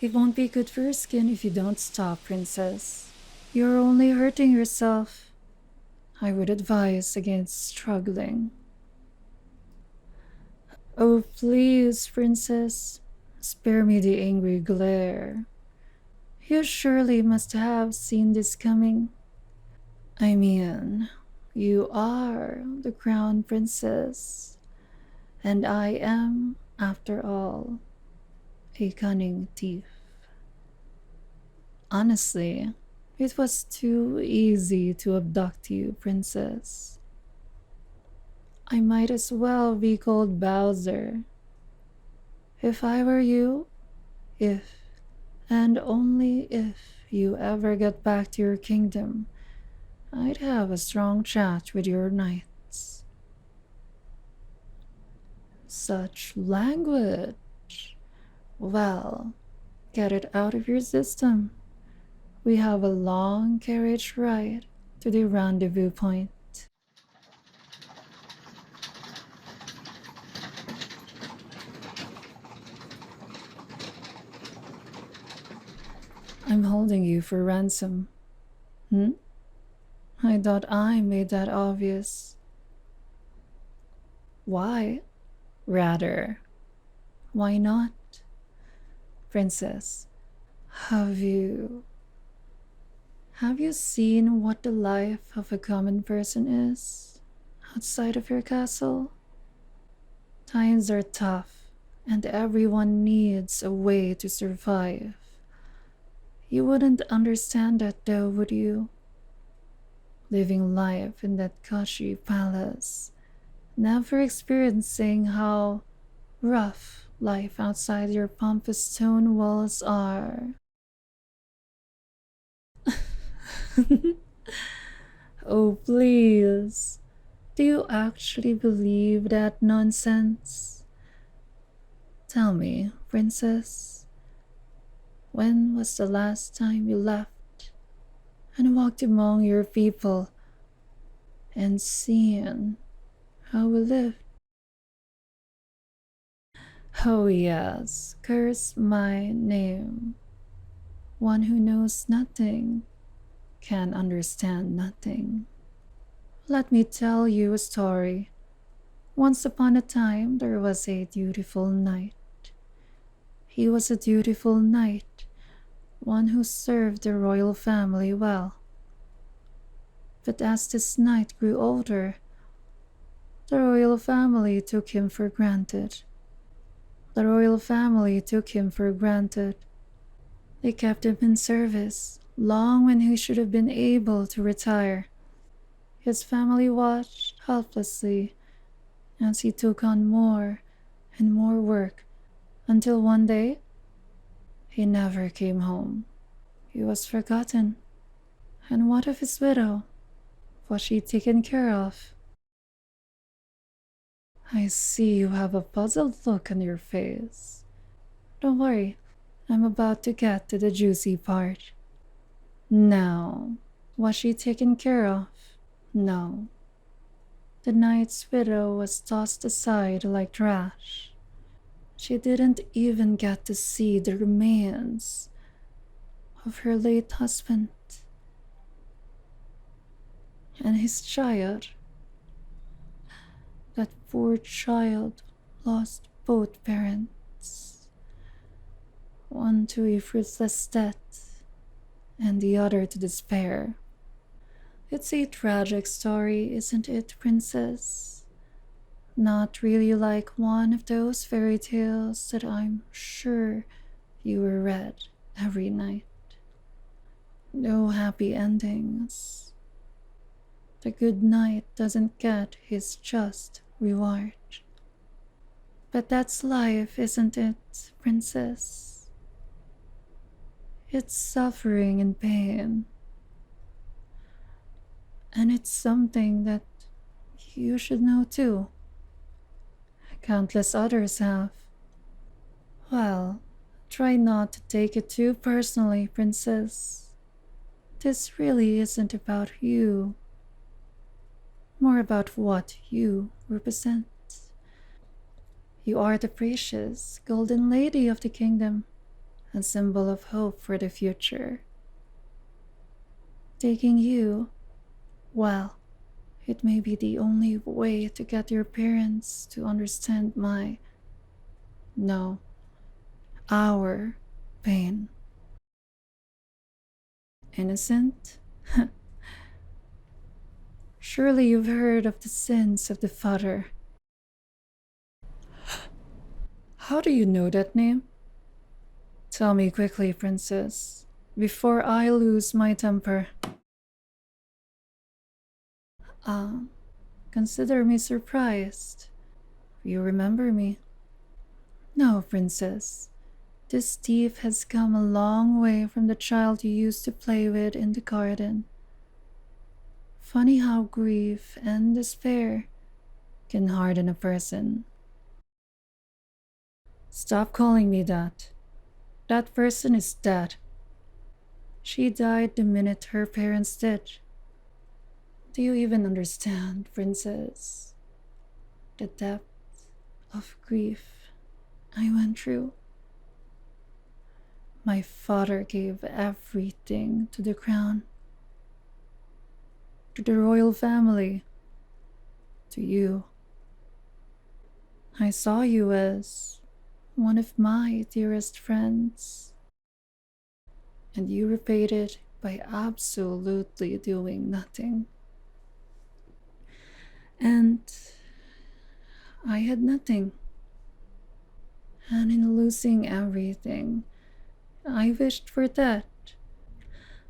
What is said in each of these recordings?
It won't be good for your skin if you don't stop, princess. You're only hurting yourself. I would advise against struggling. Oh, please, princess. Spare me the angry glare. You surely must have seen this coming. I mean, you are the crown princess, and I am, after all, a cunning thief. Honestly, it was too easy to abduct you, princess. I might as well be called Bowser. If I were you, if and only if you ever get back to your kingdom, I'd have a strong chat with your knights. Such language. Well, get it out of your system. We have a long carriage ride to the rendezvous point. I'm holding you for ransom. Hmm? I thought I made that obvious. Why? Rather, why not? Princess, have you have you seen what the life of a common person is outside of your castle? Times are tough, and everyone needs a way to survive. You wouldn't understand that though, would you? Living life in that cushy palace, never experiencing how rough life outside your pompous stone walls are. Oh, please. Do you actually believe that nonsense? Tell me, princess, when was the last time you left and walked among your people and seen how we live? Oh, yes, curse my name. One who knows nothing can understand nothing. Let me tell you a story. Once upon a time, there was a dutiful knight. He was a dutiful knight, one who served the royal family well. But as this knight grew older, the royal family took him for granted. The royal family took him for granted. They kept him in service long when he should have been able to retire. His family watched helplessly as he took on more and more work until one day he never came home. He was forgotten. And what of his widow? Was she taken care of? I see you have a puzzled look on your face. Don't worry, I'm about to get to the juicy part. Now, was she taken care of? No. The knight's widow was tossed aside like trash. She didn't even get to see the remains of her late husband and his child. That poor child lost both parents, one to a fruitless death and the other to despair. It's a tragic story, isn't it, princess? Not really like one of those fairy tales that I'm sure you were read every night. No happy endings. The good knight doesn't get his just reward. But that's life, isn't it, princess? It's suffering and pain. And it's something that you should know too. Countless others have. Well, try not to take it too personally, princess. This really isn't about you. More about what you represent. You are the precious golden lady of the kingdom, a symbol of hope for the future. Taking you, well, it may be the only way to get your parents to understand no, our pain. Innocent? Surely you've heard of the sins of the father. How do you know that name? Tell me quickly, princess, before I lose my temper. Ah, consider me surprised. You remember me? No, princess. This thief has come a long way from the child you used to play with in the garden. Funny how grief and despair can harden a person. Stop calling me that. That person is dead. She died the minute her parents did. Do you even understand, princess? The depth of grief I went through. My father gave everything to the crown, to the royal family, to you. I saw you as one of my dearest friends, and you repaid it by absolutely doing nothing. And I had nothing. And in losing everything, I wished for that,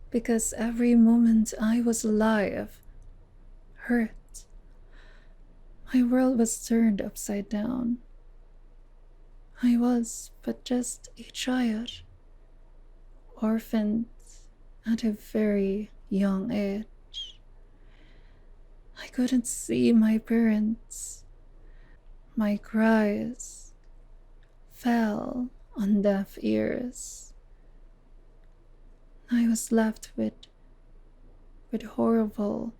because every moment I was alive hurt. My world was turned upside down. I was but just a child, orphaned at a very young age. I couldn't see my parents. My cries fell on deaf ears. I was left with horrible,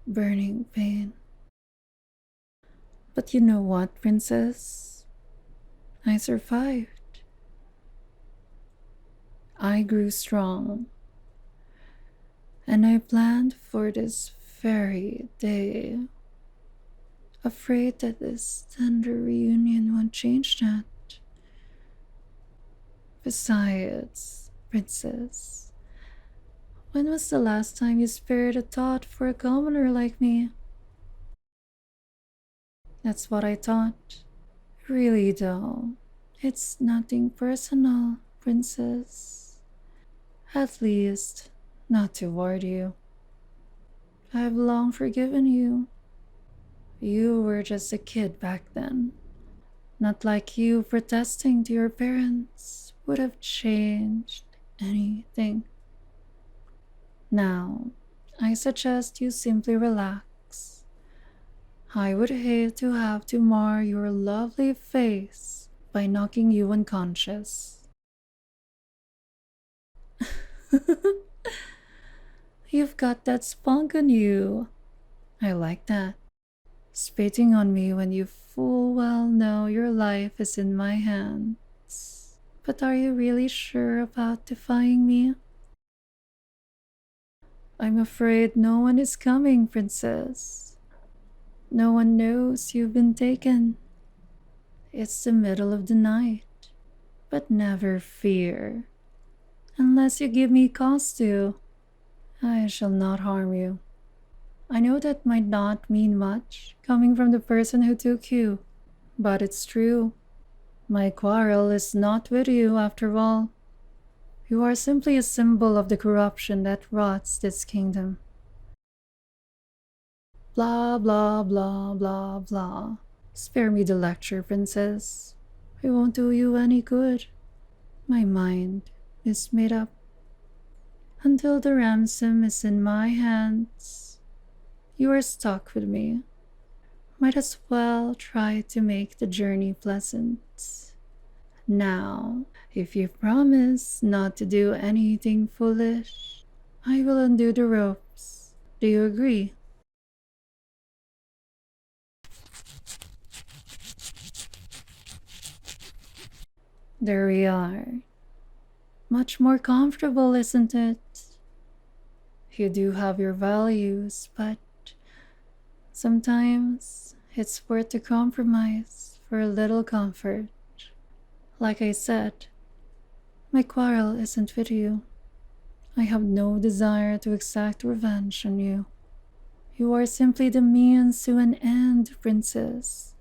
burning pain. But you know what, princess? I survived. I grew strong, and I planned for this very day, afraid that this tender reunion would change that. Besides, princess, when was the last time you spared a thought for a commoner like me? That's what I thought. Really, though, it's nothing personal, princess. At least, not toward you. I've long forgiven you. You were just a kid back then. Not like you protesting to your parents would have changed anything. Now, I suggest you simply relax. I would hate to have to mar your lovely face by knocking you unconscious. You've got that spunk on you. I like that. Spitting on me when you full well know your life is in my hands. But are you really sure about defying me? I'm afraid no one is coming, princess. No one knows you've been taken. It's the middle of the night. But never fear. Unless you give me cause to, I shall not harm you. I know that might not mean much, coming from the person who took you, but it's true. My quarrel is not with you, after all. You are simply a symbol of the corruption that rots this kingdom. Blah, blah, blah, blah, blah. Spare me the lecture, princess. It won't do you any good. My mind is made up. Until the ransom is in my hands, you are stuck with me. Might as well try to make the journey pleasant. Now, if you promise not to do anything foolish, I will undo the ropes. Do you agree? There we are. Much more comfortable, isn't it? You do have your values, but sometimes it's worth the compromise for a little comfort. Like I said, my quarrel isn't with you. I have no desire to exact revenge on you. You are simply the means to an end, princess.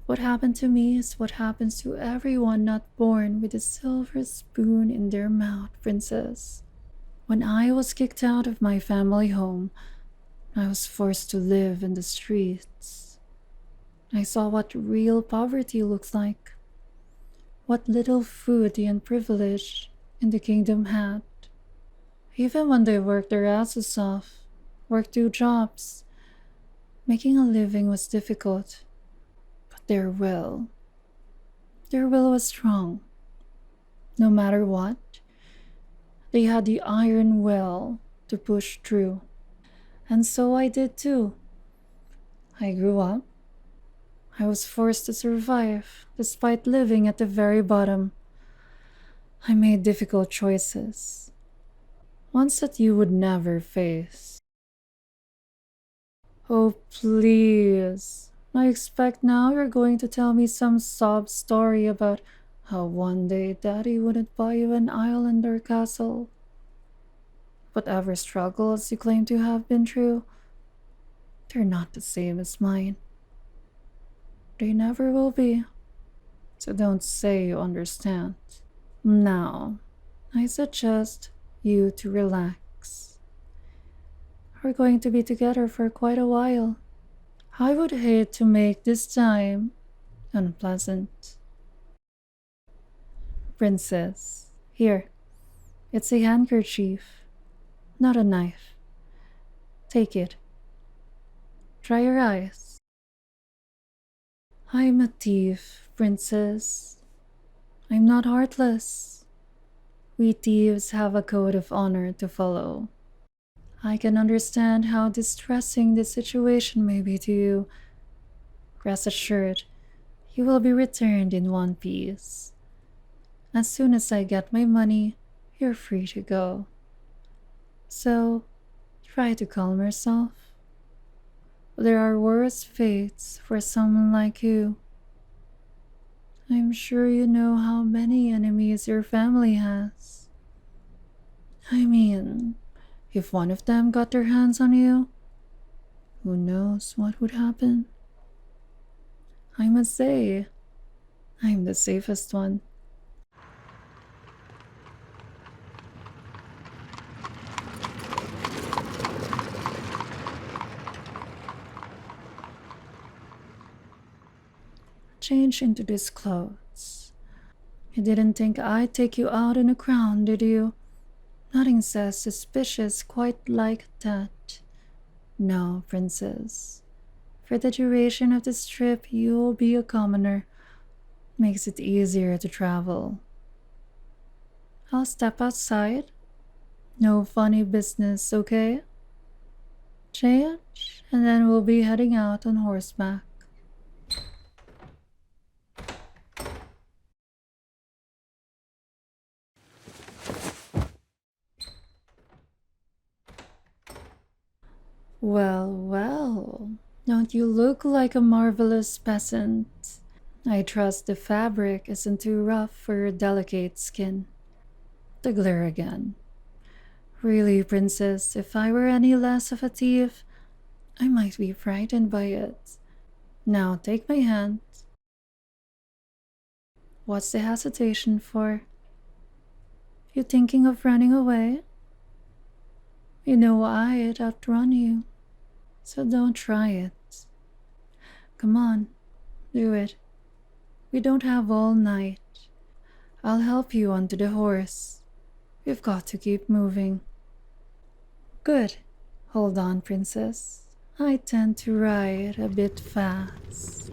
What happened to me is what happens to everyone not born with a silver spoon in their mouth, princess. When I was kicked out of my family home, I was forced to live in the streets. I saw what real poverty looks like, what little food the unprivileged in the kingdom had. Even when they worked their asses off, worked 2 jobs, making a living was difficult. But their will was strong. No matter what, they had the iron will to push through. And so I did too. I grew up. I was forced to survive despite living at the very bottom. I made difficult choices, ones that you would never face. Oh, please. I expect now you're going to tell me some sob story about how one day Daddy wouldn't buy you an island or castle. Whatever struggles you claim to have been through, they're not the same as mine. They never will be. So don't say you understand. Now, I suggest you to relax. We're going to be together for quite a while. I would hate to make this time unpleasant. Princess, here, it's a handkerchief, not a knife. Take it. Dry your eyes. I'm a thief, princess. I'm not heartless. We thieves have a code of honor to follow. I can understand how distressing this situation may be to you. Rest assured, you will be returned in one piece. As soon as I get my money, you're free to go. So, try to calm yourself. There are worse fates for someone like you. I'm sure you know how many enemies your family has. I mean, if one of them got their hands on you, who knows what would happen? I must say, I'm the safest one. Change into these clothes. You didn't think I'd take you out in a crown, did you? Nothing says suspicious quite like that. No, princess. For the duration of this trip, you'll be a commoner. Makes it easier to travel. I'll step outside. No funny business, okay? Change, and then we'll be heading out on horseback. Well, well, don't you look like a marvelous peasant? I trust the fabric isn't too rough for your delicate skin. The glare again. Really, princess, if I were any less of a thief, I might be frightened by it. Now take my hand. What's the hesitation for? You thinking of running away? You know I'd outrun you, so don't try it. Come on, do it. We don't have all night. I'll help you onto the horse. We've got to keep moving. Good. Hold on, princess. I tend to ride a bit fast.